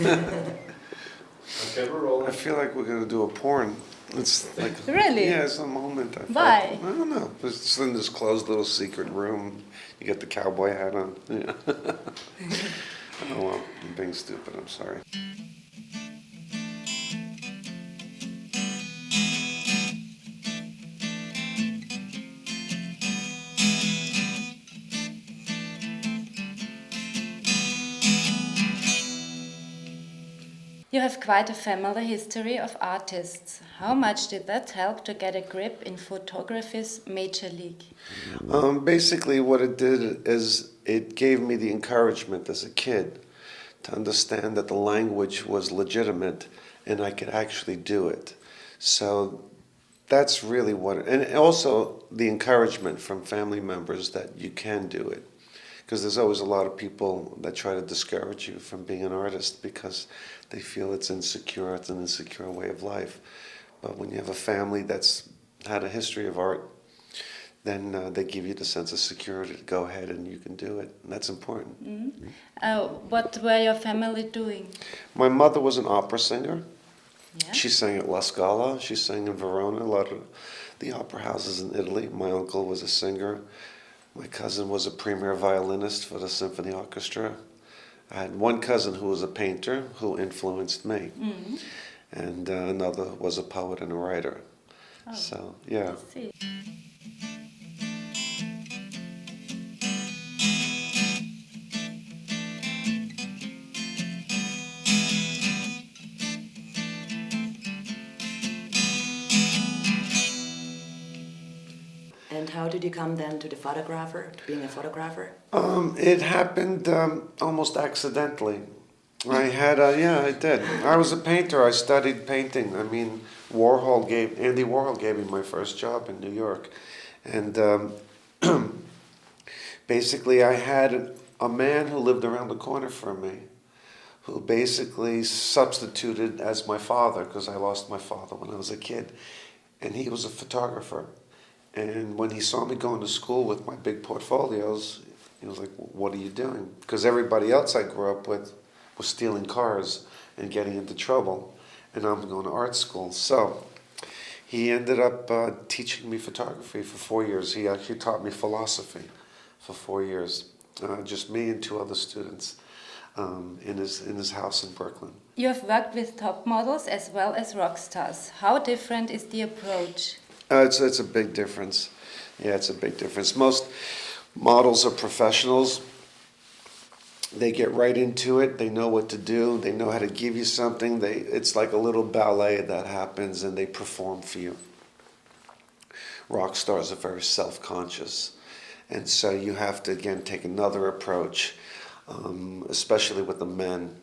Okay, we're rolling. I feel like we're gonna do a porn. It's like Really? Yeah, it's a moment. Why? I don't know. It's in this closed little secret room. You get the cowboy hat on. Yeah. Oh well, I'm being stupid. I'm sorry. You have quite a family history of artists. How much did that help to get a grip in photography's major league? Basically, what it did is it gave me the encouragement as a kid to understand that the language was legitimate and I could actually do it. So that's really what, and also the encouragement from family members that you can do it. Because there's always a lot of people that try to discourage you from being an artist because they feel it's insecure, it's an insecure way of life. But when you have a family that's had a history of art, then they give you the sense of security to go ahead and you can do it. And that's important. Mm-hmm. What were your family doing? My mother was an opera singer. Yeah. She sang at La Scala. She sang in Verona, a lot of the opera houses in Italy. My uncle was a singer. My cousin was a premier violinist for the symphony orchestra. I had one cousin who was a painter who influenced me. Mm-hmm. And another was a poet and a writer. Oh, so, yeah. I see. And how did you come then to the photographer, to being a photographer? It happened almost accidentally. I did. I was a painter. I studied painting. I mean, Andy Warhol gave me my first job in New York. And basically I had a man who lived around the corner from me who basically substituted as my father because I lost my father when I was a kid. And he was a photographer. And when he saw me going to school with my big portfolios, he was like, "What are you doing?" Because everybody else I grew up with was stealing cars and getting into trouble, and I'm going to art school. So he ended up teaching me photography for 4 years. He actually taught me philosophy for 4 years, just me and 2 other students in his house in Brooklyn. You have worked with top models as well as rock stars. How different is the approach? It's a big difference. Yeah, it's a big difference. Most models are professionals. They get right into it. They know what to do. They know how to give you something. It's like a little ballet that happens, and they perform for you. Rock stars are very self-conscious, and so you have to again take another approach, especially with the men.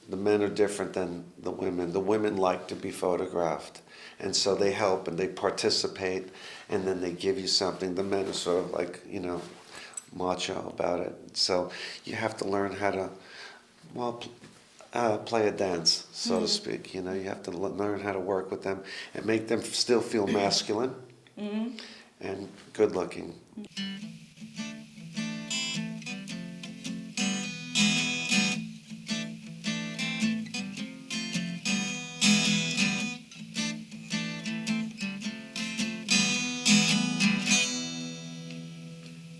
The men are different than the women. The women like to be photographed. And so they help and they participate and then they give you something. The men are sort of like, macho about it. So you have to learn how to, play a dance, so to speak. You have to learn how to work with them and make them still feel masculine and good looking.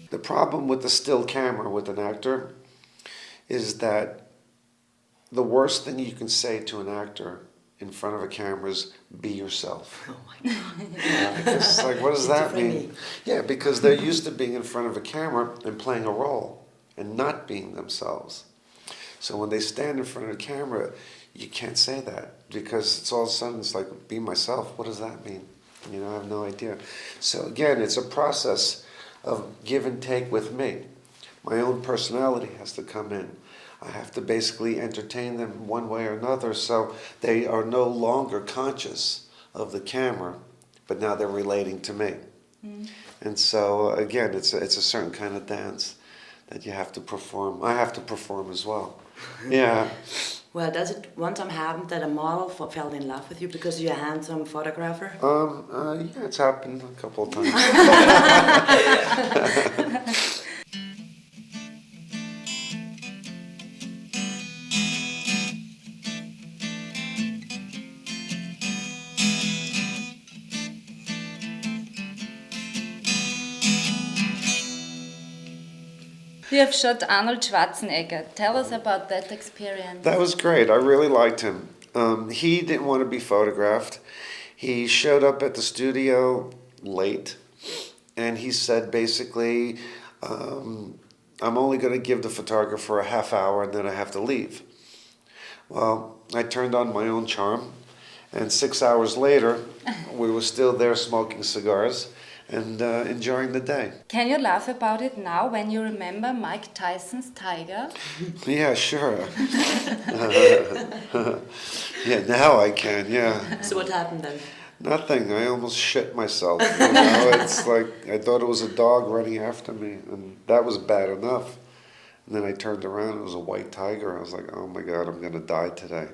The problem with the still camera with an actor is that the worst thing you can say to an actor in front of a camera is be yourself. Oh my God. It's like, what does that mean? Yeah, because they're used to being in front of a camera and playing a role and not being themselves. So when they stand in front of a camera, you can't say that because it's all of a sudden it's like, be myself. What does that mean? I have no idea. So again, it's a process of give and take with me. My own personality has to come in. I have to basically entertain them one way or another, so they are no longer conscious of the camera, but now they're relating to me. And so again, it's a certain kind of dance that you have to perform. I have to perform as well. Yeah. Well, does it one time happen that a model fell in love with you because you're a handsome photographer? Yeah, it's happened a couple of times. You have shot Arnold Schwarzenegger. Tell us about that experience. That was great. I really liked him. He didn't want to be photographed. He showed up at the studio late, and he said basically, I'm only going to give the photographer a half hour and then I have to leave. Well, I turned on my own charm, and 6 hours later, we were still there smoking cigars and enjoying the day. Can you laugh about it now when you remember Mike Tyson's tiger? Yeah, sure. Yeah, now I can, yeah. So what happened then? Nothing. I almost shit myself. You know? It's like I thought it was a dog running after me, and that was bad enough. And then I turned around, it was a white tiger. I was like, oh my God, I'm going to die today.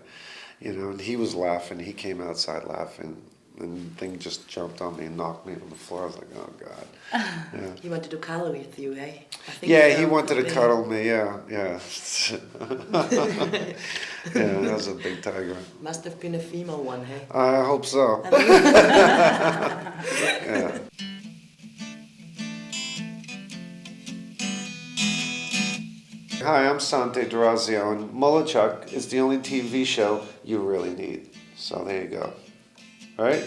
You know, and he was laughing. He came outside laughing, and the thing just jumped on me and knocked me on the floor. I was like, oh God. Yeah. He wanted to cuddle with you, eh? I think Yeah, so. he wanted to cuddle me. Yeah, yeah. Yeah, that was a big tiger. Must have been a female one, hey? I hope so. Yeah. Hi, I'm Sante D'Orazio, and Molochuk is the only TV show you really need. So there you go. All right?